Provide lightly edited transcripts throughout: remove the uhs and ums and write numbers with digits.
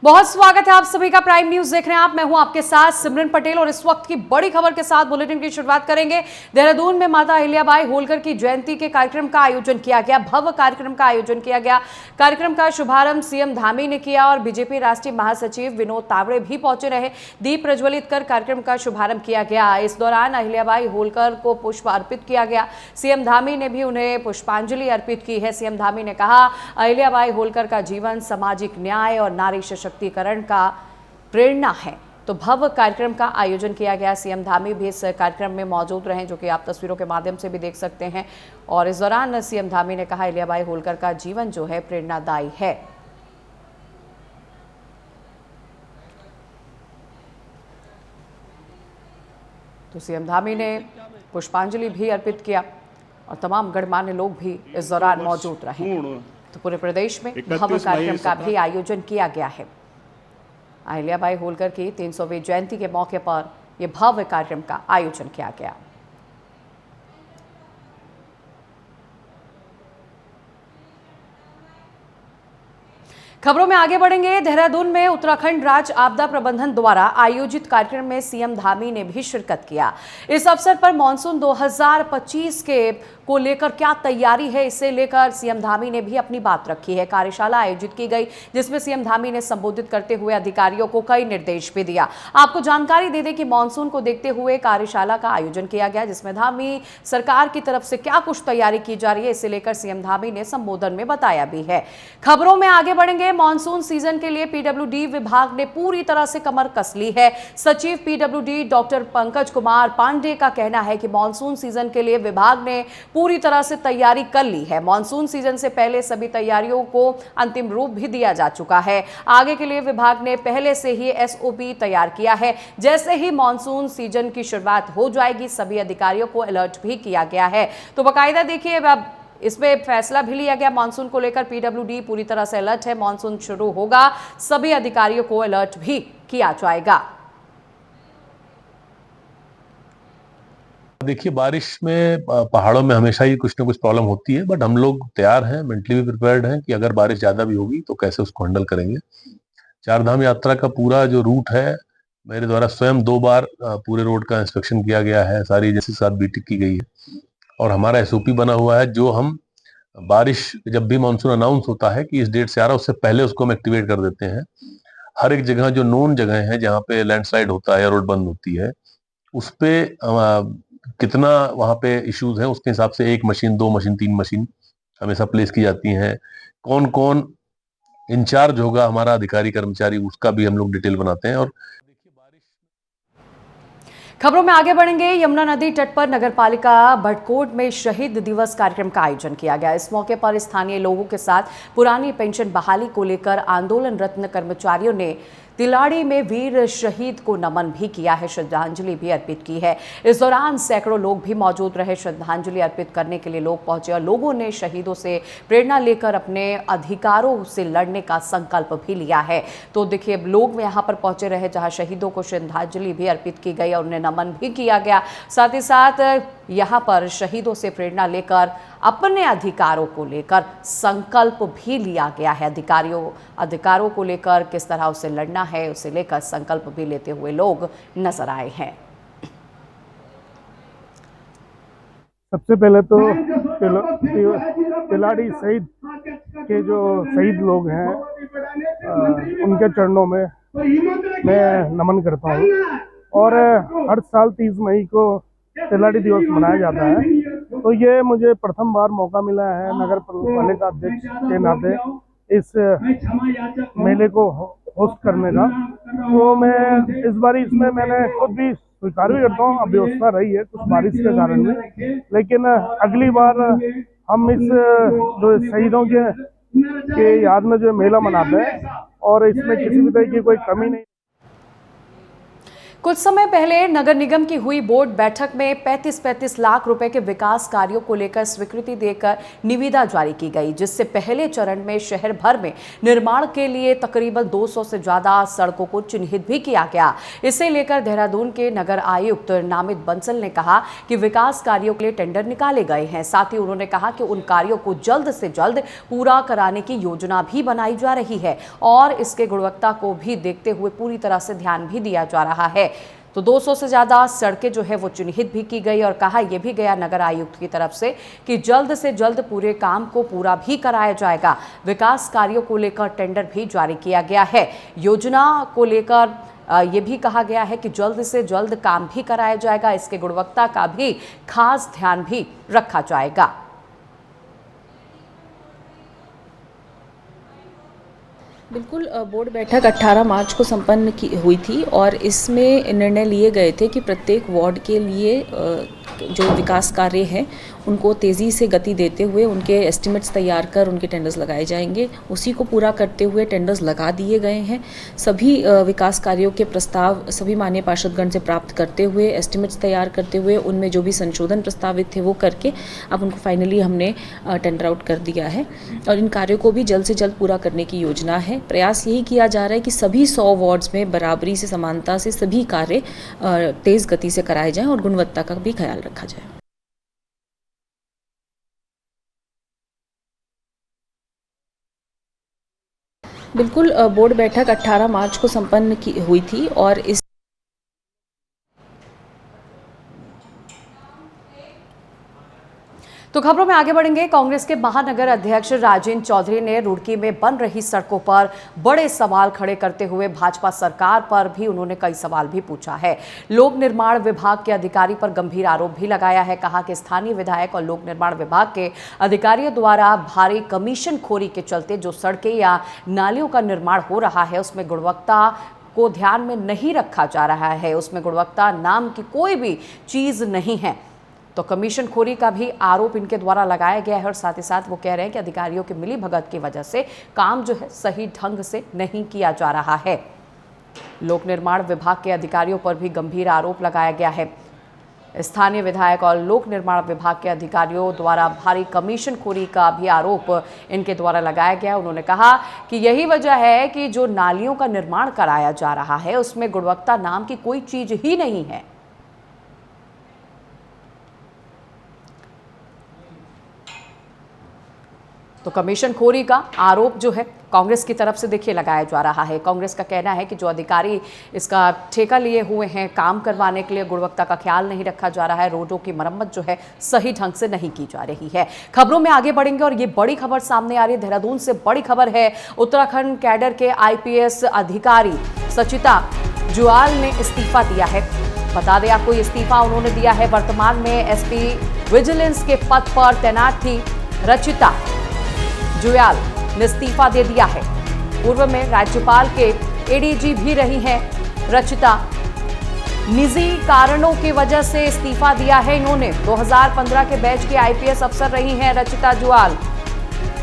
बहुत स्वागत है आप सभी का प्राइम न्यूज देख रहे हैं आप। मैं हूं आपके साथ सिमरन पटेल और इस वक्त की बड़ी खबर के साथ बुलेटिन की शुरुआत करेंगे। देहरादून में माता अहिल्याबाई होलकर की जयंती के कार्यक्रम का आयोजन किया गया। भव्य कार्यक्रम का आयोजन किया गया। कार्यक्रम का शुभारंभ सीएम धामी ने किया और बीजेपी राष्ट्रीय महासचिव विनोद तावड़े भी पहुंचे रहे। दीप प्रज्वलित कर कार्यक्रम का शुभारंभ किया गया। इस दौरान अहिल्याबाई होलकर को पुष्प अर्पित किया गया। सीएम धामी ने भी उन्हें पुष्पांजलि अर्पित की है। सीएम धामी ने कहा, अहिल्याबाई होलकर का जीवन सामाजिक न्याय और नारी सशक्तिकरण का प्रेरणा है। तो भव्य कार्यक्रम का आयोजन किया गया। सीएम धामी भी इस कार्यक्रम में मौजूद रहे, जो कि आप तस्वीरों के माध्यम से भी देख सकते हैं। और इस दौरान सीएम धामी ने कहा, अहिल्याबाई होलकर का जीवन जो है प्रेरणादायी है। तो सीएम धामी ने पुष्पांजलि भी अर्पित किया और तमाम गणमान्य लोग भी इस दौरान मौजूद रहे। तो पूरे प्रदेश में भव्य कार्यक्रम का भी आयोजन किया गया है। अहिल्याबाई होलकर की 300वीं जयंती के मौके पर यह भव्य कार्यक्रम का आयोजन किया गया। खबरों में आगे बढ़ेंगे। देहरादून में उत्तराखंड राज्य आपदा प्रबंधन द्वारा आयोजित कार्यक्रम में सीएम धामी ने भी शिरकत किया। इस अवसर पर मानसून 2025 के को लेकर क्या तैयारी है, इसे लेकर सीएम धामी ने भी अपनी बात रखी है। कार्यशाला आयोजित की गई, जिसमें सीएम धामी ने संबोधित करते हुए अधिकारियों को कई निर्देश भी दिया। आपको जानकारी दे दें कि मानसून को देखते हुए कार्यशाला का आयोजन किया गया, जिसमें धामी सरकार की तरफ से क्या कुछ तैयारी की जा रही है, इसे लेकर सीएम धामी ने संबोधन में बताया भी है। खबरों में आगे बढ़ेंगे। मानसून सीजन के लिए पीडब्ल्यूडी विभाग ने पूरी तरह से कमर कस ली है। सचिव पीडब्ल्यूडी डॉक्टर पंकज कुमार पांडे का कहना है कि मानसून सीजन के लिए विभाग ने पूरी तरह से तैयारी कर ली है। मानसून सीजन से पहले सभी तैयारियों को अंतिम रूप भी दिया जा चुका है। आगे के लिए विभाग ने पहले से ही एसओपी तैयार किया है। जैसे ही मानसून सीजन की शुरुआत हो जाएगी, सभी अधिकारियों को अलर्ट भी किया गया है। तो बाकायदा देखिए, अब इसमें फैसला भी लिया गया मानसून को लेकर। पीडब्ल्यूडी पूरी तरह से अलर्ट है। मानसून शुरू होगा, सभी अधिकारियों को अलर्ट भी किया जाएगा। देखिए, बारिश में पहाड़ों में हमेशा ही कुछ ना कुछ प्रॉब्लम होती है, बट हम लोग तैयार हैं, मेंटली भी प्रिपेयर्ड हैं कि अगर बारिश ज्यादा भी होगी तो कैसे उसको हैंडल करेंगे। चारधाम यात्रा का पूरा जो रूट है, मेरे द्वारा स्वयं 2 बार पूरे रोड का इंस्पेक्शन किया गया है। सारी एजेंसी के साथ मीटिंग की गई है और हमारा एसओपी बना हुआ है, जो हम बारिश जब भी मानसून अनाउंस होता है कि इस डेट से आ रहा है, उससे पहले उसको हम एक्टिवेट कर देते हैं। हर एक जगह जो नोन जगह है जहाँ पे लैंडस्लाइड होता है या रोड बंद होती है, उस पे कितना वहां पे इश्यूज हैं, उसके हिसाब से 1 मशीन, 2 मशीन, 3 मशीन हमेशा प्लेस की जाती हैं। कौन कौन इंचार्ज होगा हमारा अधिकारी कर्मचारी, उसका भी हम लोग डिटेल बनाते हैं। और खबरों में आगे बढ़ेंगे। यमुना नदी तट पर नगरपालिका भटकोट में शहीद दिवस कार्यक्रम का आयोजन किया गया। इस मौके पर स्थानीय लोगों के साथ पुरानी पेंशन बहाली को लेकर आंदोलनरत कर्मचारियों ने तिलाड़ी में वीर शहीद को नमन भी किया है, श्रद्धांजलि भी अर्पित की है। इस दौरान सैकड़ों लोग भी मौजूद रहे। श्रद्धांजलि अर्पित करने के लिए लोग पहुंचे और लोगों ने शहीदों से प्रेरणा लेकर अपने अधिकारों से लड़ने का संकल्प भी लिया है। तो देखिए, लोग यहाँ पर पहुंचे रहे जहां शहीदों को श्रद्धांजलि भी अर्पित की गई और उन्हें नमन भी किया गया। साथ ही साथ यहाँ पर शहीदों से प्रेरणा लेकर अपने अधिकारों को लेकर संकल्प भी लिया गया है। अधिकारों को लेकर किस तरह उसे लड़ना है, उसे लेकर संकल्प भी लेते हुए लोग नजर आए हैं। सबसे पहले तो तिलाड़ी शहीद के जो शहीद लोग हैं, उनके चरणों में मैं नमन करता हूँ। और हर साल 30 मई को तिलाड़ी दिवस मनाया जाता है, तो ये मुझे प्रथम बार मौका मिला है नगर पालिका अध्यक्ष के नाते इस मेले को होस्ट करने का। तो मैं इस बार इसमें मैंने खुद भी स्वीकार भी करता हूँ, अव्यवस्था रही है कुछ बारिश के कारण में, लेकिन अगली बार हम इस जो शहीदों के याद में जो मेला मनाते हैं और इसमें किसी भी तरह की कोई कमी नहीं। कुछ समय पहले नगर निगम की हुई बोर्ड बैठक में 35-35 लाख रुपए के विकास कार्यों को लेकर स्वीकृति देकर निविदा जारी की गई, जिससे पहले चरण में शहर भर में निर्माण के लिए तकरीबन 200 से ज्यादा सड़कों को चिन्हित भी किया गया। इसे लेकर देहरादून के नगर आयुक्त नामित बंसल ने कहा कि विकास कार्यों के लिए टेंडर निकाले गए हैं। साथ ही उन्होंने कहा कि उन कार्यों को जल्द से जल्द पूरा कराने की योजना भी बनाई जा रही है और इसके गुणवत्ता को भी देखते हुए पूरी तरह से ध्यान भी दिया जा रहा है। तो 200 से ज्यादा सड़कें जो है वो चिन्हित भी की गई और कहा यह भी गया नगर आयुक्त की तरफ से जल्द पूरे काम को पूरा भी कराया जाएगा। विकास कार्यों को लेकर टेंडर भी जारी किया गया है। योजना को लेकर ये भी कहा गया है कि जल्द से जल्द काम भी कराया जाएगा। इसके गुणवत्ता का भी खास ध्यान भी रखा जाएगा। बिल्कुल, बोर्ड बैठक 18 मार्च को संपन्न हुई थी और इसमें निर्णय लिए गए थे कि प्रत्येक वार्ड के लिए जो विकास कार्य हैं उनको तेज़ी से गति देते हुए उनके एस्टिमेट्स तैयार कर उनके टेंडर्स लगाए जाएंगे। उसी को पूरा करते हुए टेंडर्स लगा दिए गए हैं। सभी विकास कार्यों के प्रस्ताव सभी माननीय पार्षदगण से प्राप्त करते हुए एस्टिमेट्स तैयार करते हुए उनमें जो भी संशोधन प्रस्तावित थे वो करके अब उनको फाइनली हमने टेंडर आउट कर दिया है और इन कार्यों को भी जल्द से जल्द पूरा करने की योजना है। प्रयास यही किया जा रहा है कि सभी 100 वार्ड्स में बराबरी से समानता से सभी कार्य तेज़ गति से कराए जाएं और गुणवत्ता का भी ख्याल रखा जाए। बिल्कुल, बोर्ड बैठक 18 मार्च को संपन्न हुई थी और इस तो खबरों में आगे बढ़ेंगे। कांग्रेस के महानगर अध्यक्ष राजेंद्र चौधरी ने रुड़की में बन रही सड़कों पर बड़े सवाल खड़े करते हुए भाजपा सरकार पर भी उन्होंने कई सवाल भी पूछा है। लोक निर्माण विभाग के अधिकारी पर गंभीर आरोप भी लगाया है। कहा कि स्थानीय विधायक और लोक निर्माण विभाग के अधिकारियों द्वारा भारी कमीशन खोरी के चलते जो सड़कें या नालियों का निर्माण हो रहा है उसमें गुणवत्ता को ध्यान में नहीं रखा जा रहा है। उसमें गुणवत्ता नाम की कोई भी चीज नहीं है। तो कमीशन खोरी का भी आरोप इनके द्वारा लगाया गया है और साथ ही साथ वो कह रहे हैं कि अधिकारियों की मिलीभगत की वजह से काम जो है सही ढंग से नहीं किया जा रहा है। लोक निर्माण विभाग के अधिकारियों पर भी गंभीर आरोप लगाया गया है। स्थानीय विधायक और लोक निर्माण विभाग के अधिकारियों द्वारा भारी कमीशन खोरी का भी आरोप इनके द्वारा लगाया गया। उन्होंने कहा कि यही वजह है कि जो नालियों का निर्माण कराया जा रहा है उसमें गुणवत्ता नाम की कोई चीज ही नहीं है। तो कमीशन खोरी का आरोप जो है कांग्रेस की तरफ से देखिए लगाया जा रहा है। कांग्रेस का कहना है कि जो अधिकारी इसका ठेका लिए हुए हैं काम करवाने के लिए गुणवत्ता का ख्याल नहीं रखा जा रहा है। रोडों की मरम्मत जो है सही ढंग से नहीं की जा रही है। खबरों में आगे बढ़ेंगे और ये बड़ी खबर सामने आ रही है। देहरादून से बड़ी खबर है। उत्तराखंड कैडर के IPS अधिकारी सचिता जुआल ने इस्तीफा दिया है। बता दें आपको, ये इस्तीफा उन्होंने दिया है। वर्तमान में SP विजिलेंस के पद पर तैनात थी रचिता जुयाल ने इस्तीफा दे दिया है। पूर्व में राज्यपाल के ADG भी रही हैं रचिता। निजी कारणों की वजह से इस्तीफा दिया है इन्होंने। 2015 के बैच के IPS अफसर रही हैं रचिता जुयाल।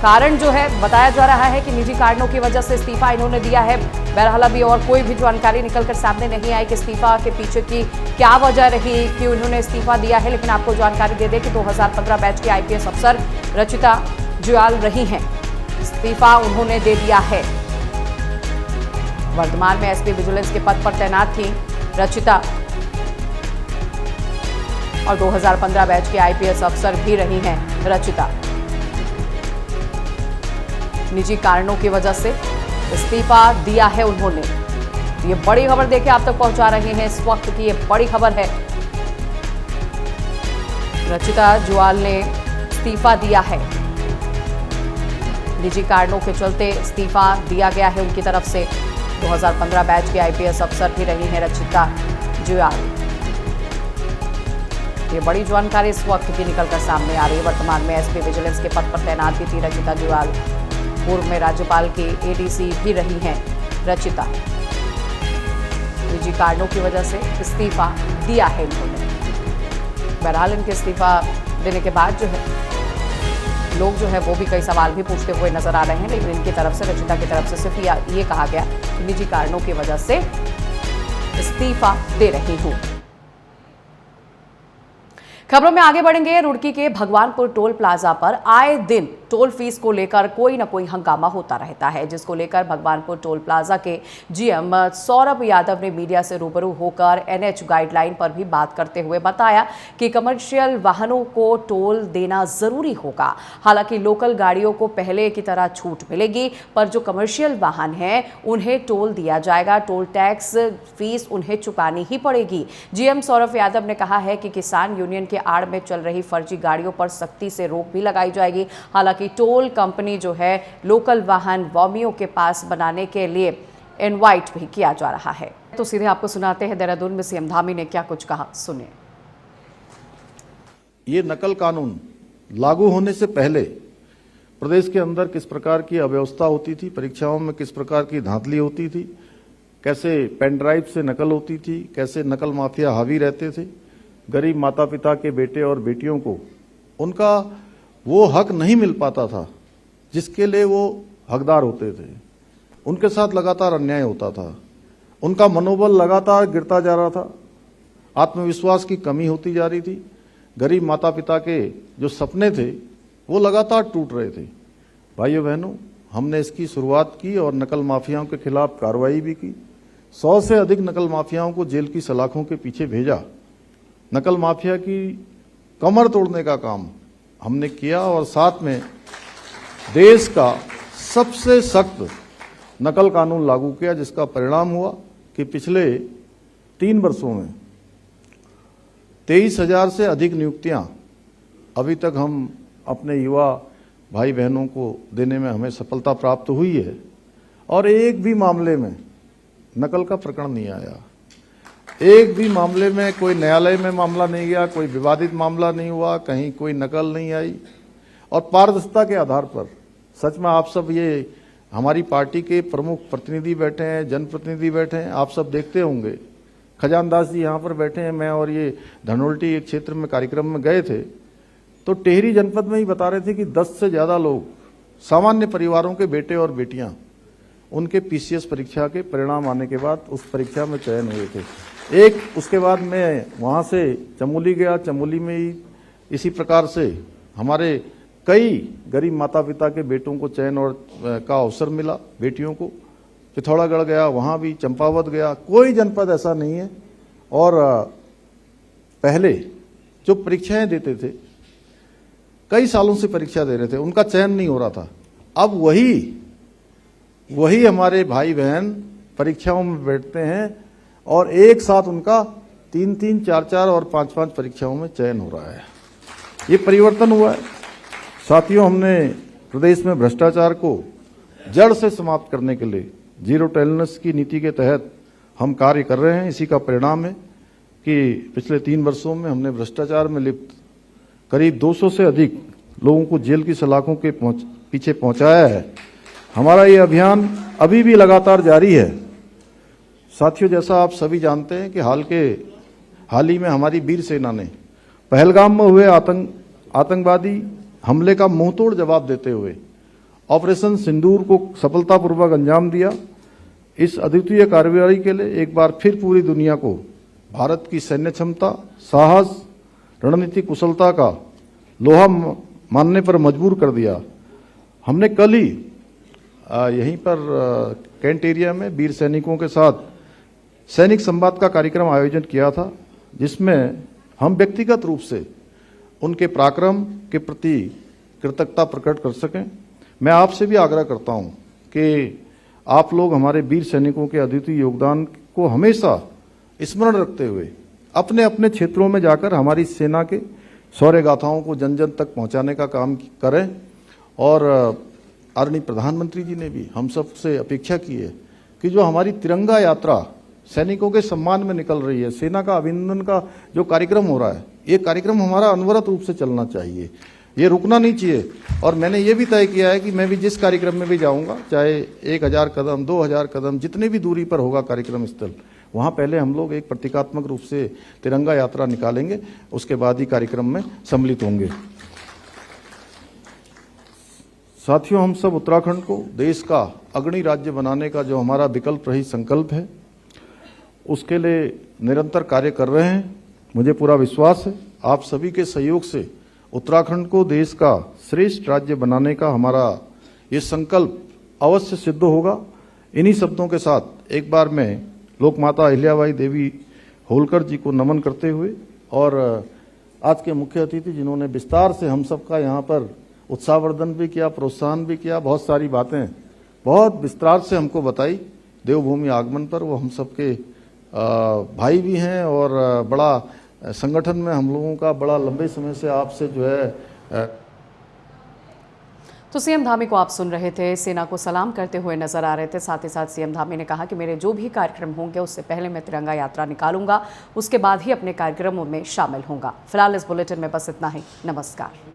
कारण जो है बताया जा रहा है कि निजी कारणों की वजह से इस्तीफा इन्होंने दिया है। बहरहाल अभी और कोई भी जानकारी निकलकर सामने नहीं आई कि इस्तीफा के पीछे की क्या वजह रही कि उन्होंने इस्तीफा दिया है। लेकिन आपको जानकारी दे दें कि 2015 बैच के IPS अफसर रचिता जुयाल रही हैं। इस्तीफा उन्होंने दे दिया है। वर्तमान में SP विजिलेंस के पद पर तैनात थी रचिता और 2015 बैच के IPS अफसर भी रही हैं रचिता। निजी कारणों की वजह से इस्तीफा दिया है उन्होंने। ये बड़ी खबर देखिए आप तक पहुंचा रहे हैं इस वक्त की। ये बड़ी खबर है। रचिता जुआल ने इस्तीफा दिया है। निजी कारणों के चलते इस्तीफा दिया गया है उनकी तरफ से। 2015 बैच के IPS अफसर भी रही हैं रचिता जुयाल। ये बड़ी जानकारी इस वक्त की निकलकर सामने आ रही है। वर्तमान में SP विजिलेंस के पद पर तैनात थी रचिता जुयाल। पूर्व में राज्यपाल के ADC भी रही हैं रचिता। निजी कारणों की वजह से इस्तीफा दिया है इन्होंने। बहरहाल इनके इस्तीफा देने के बाद जो है लोग जो है वो भी कई सवाल भी पूछते हुए नजर आ रहे हैं। लेकिन इनकी तरफ से रचिता की तरफ से सिर्फ ये कहा गया कि निजी कारणों की वजह से इस्तीफा दे रही हूं। खबरों में आगे बढ़ेंगे। रुड़की के भगवानपुर टोल प्लाजा पर आए दिन टोल फीस को लेकर कोई न कोई हंगामा होता रहता है, जिसको लेकर भगवानपुर टोल प्लाजा के जीएम सौरभ यादव ने मीडिया से रूबरू होकर एनएच गाइडलाइन पर भी बात करते हुए बताया कि कमर्शियल वाहनों को टोल देना जरूरी होगा। हालांकि लोकल गाड़ियों को पहले की तरह छूट मिलेगी, पर जो कमर्शियल वाहन हैं उन्हें टोल दिया जाएगा। टोल टैक्स फीस उन्हें चुकानी ही पड़ेगी। जीएम सौरभ यादव ने कहा है कि किसान यूनियन के आड़ में चल रही फर्जी गाड़ियों पर सख्ती से रोक भी लगाई जाएगी। हालांकि टोल कंपनी जो है लोकल वाहन वामियों के पास बनाने के लिए इनवाइट भी किया जा रहा है। तो सीधे आपको सुनाते हैं देहरादून में सीएम धामी ने क्या कुछ कहा, सुनिए। ये नकल कानून लागू होने से पहले प्रदेश के अंदर किस प्रकार की अव्यवस्था होती थी, परीक्षाओं में किस प्रकार की धांधली होती थी, कैसे पेन ड्राइव से नकल होती थी, कैसे नकल माफिया हावी रहते थे, गरीब माता पिता के बेटे और बेटियों को उनका वो हक नहीं मिल पाता था जिसके लिए वो हकदार होते थे। उनके साथ लगातार अन्याय होता था, उनका मनोबल लगातार गिरता जा रहा था, आत्मविश्वास की कमी होती जा रही थी। गरीब माता पिता के जो सपने थे वो लगातार टूट रहे थे। भाइयों बहनों, हमने इसकी शुरुआत की और नकल माफियाओं के खिलाफ कार्रवाई भी की। 100 से अधिक नकल माफियाओं को जेल की सलाखों के पीछे भेजा। नकल माफिया की कमर तोड़ने का काम हमने किया और साथ में देश का सबसे सख्त नकल कानून लागू किया, जिसका परिणाम हुआ कि पिछले 3 वर्षों में 23,000 से अधिक नियुक्तियां अभी तक हम अपने युवा भाई बहनों को देने में हमें सफलता प्राप्त हुई है और एक भी मामले में नकल का प्रकरण नहीं आया। एक भी मामले में कोई न्यायालय में मामला नहीं गया, कोई विवादित मामला नहीं हुआ, कहीं कोई नकल नहीं आई। और पारदर्शिता के आधार पर सच में आप सब, ये हमारी पार्टी के प्रमुख प्रतिनिधि बैठे हैं, जनप्रतिनिधि बैठे हैं, आप सब देखते होंगे। खजानदास जी यहाँ पर बैठे हैं, मैं और ये धनोल्टी एक क्षेत्र में कार्यक्रम में गए थे तो टिहरी जनपद में ही बता रहे थे कि 10 से ज्यादा लोग सामान्य परिवारों के बेटे और बेटियां उनके पीसीएस परीक्षा के परिणाम आने के बाद उस परीक्षा में चयन हुए थे। एक उसके बाद मैं वहां से चमोली गया, चमोली में ही इसी प्रकार से हमारे कई गरीब माता पिता के बेटों को चयन और का अवसर मिला, बेटियों को। पिथौरागढ़ गया, वहां भी चंपावत गया, कोई जनपद ऐसा नहीं है। और पहले जो परीक्षाएं देते थे, कई सालों से परीक्षा दे रहे थे, उनका चयन नहीं हो रहा था। अब वही हमारे भाई बहन परीक्षाओं में बैठते हैं और एक साथ उनका 3-3, 4-4 और 5-5 परीक्षाओं में चयन हो रहा है। ये परिवर्तन हुआ है। साथियों, हमने प्रदेश में भ्रष्टाचार को जड़ से समाप्त करने के लिए जीरो टॉलरेंस की नीति के तहत हम कार्य कर रहे हैं। इसी का परिणाम है कि पिछले 3 वर्षों में हमने भ्रष्टाचार में लिप्त करीब 200 से अधिक लोगों को जेल की सलाखों के पीछे पहुंचाया है। हमारा ये अभियान अभी भी लगातार जारी है। साथियों, जैसा आप सभी जानते हैं कि हाल ही में हमारी वीर सेना ने पहलगाम में हुए आतंकवादी हमले का मुंहतोड़ जवाब देते हुए ऑपरेशन सिंदूर को सफलतापूर्वक अंजाम दिया। इस अद्वितीय कार्रवाई के लिए एक बार फिर पूरी दुनिया को भारत की सैन्य क्षमता, साहस, रणनीतिक कुशलता का लोहा मानने पर मजबूर कर दिया। हमने कल ही यहीं पर कैंट एरिया में वीर सैनिकों के साथ सैनिक संवाद का कार्यक्रम आयोजन किया था, जिसमें हम व्यक्तिगत रूप से उनके पराक्रम के प्रति कृतज्ञता प्रकट कर सकें। मैं आपसे भी आग्रह करता हूं कि आप लोग हमारे वीर सैनिकों के अद्वितीय योगदान को हमेशा स्मरण रखते हुए अपने अपने क्षेत्रों में जाकर हमारी सेना के शौर्य गाथाओं को जन जन तक पहुंचाने का काम करें। और आदरणीय प्रधानमंत्री जी ने भी हम सब से अपेक्षा की है कि जो हमारी तिरंगा यात्रा सैनिकों के सम्मान में निकल रही है, सेना का अभिनंदन का जो कार्यक्रम हो रहा है, ये कार्यक्रम हमारा अनवरत रूप से चलना चाहिए, ये रुकना नहीं चाहिए। और मैंने ये भी तय किया है कि मैं भी जिस कार्यक्रम में भी जाऊंगा, चाहे 1000 कदम, 2000 कदम, जितनी भी दूरी पर होगा कार्यक्रम स्थल, वहां पहले हम लोग एक प्रतीकात्मक रूप से तिरंगा यात्रा निकालेंगे, उसके बाद ही कार्यक्रम में सम्मिलित होंगे। साथियों, हम सब उत्तराखंड को देश का अग्रणी राज्य बनाने का जो हमारा विकल्प रही संकल्प है, उसके लिए निरंतर कार्य कर रहे हैं। मुझे पूरा विश्वास है आप सभी के सहयोग से उत्तराखंड को देश का श्रेष्ठ राज्य बनाने का हमारा ये संकल्प अवश्य सिद्ध होगा। इन्हीं शब्दों के साथ एक बार मैं लोकमाता अहिल्याबाई देवी होलकर जी को नमन करते हुए और आज के मुख्य अतिथि जिन्होंने विस्तार से हम सबका यहाँ पर उत्साहवर्धन भी किया, प्रोत्साहन भी किया, बहुत सारी बातें बहुत विस्तार से हमको बताई देवभूमि आगमन पर, वो हम सबके भाई भी हैं और बड़ा संगठन में हम लोगों का बड़ा लंबे समय से आपसे जो है तो सीएम धामी को आप सुन रहे थे, सेना को सलाम करते हुए नजर आ रहे थे। साथ ही साथ सीएम धामी ने कहा कि मेरे जो भी कार्यक्रम होंगे उससे पहले मैं तिरंगा यात्रा निकालूंगा, उसके बाद ही अपने कार्यक्रमों में शामिल होऊंगा। फिलहाल इस बुलेटिन में बस इतना ही। नमस्कार।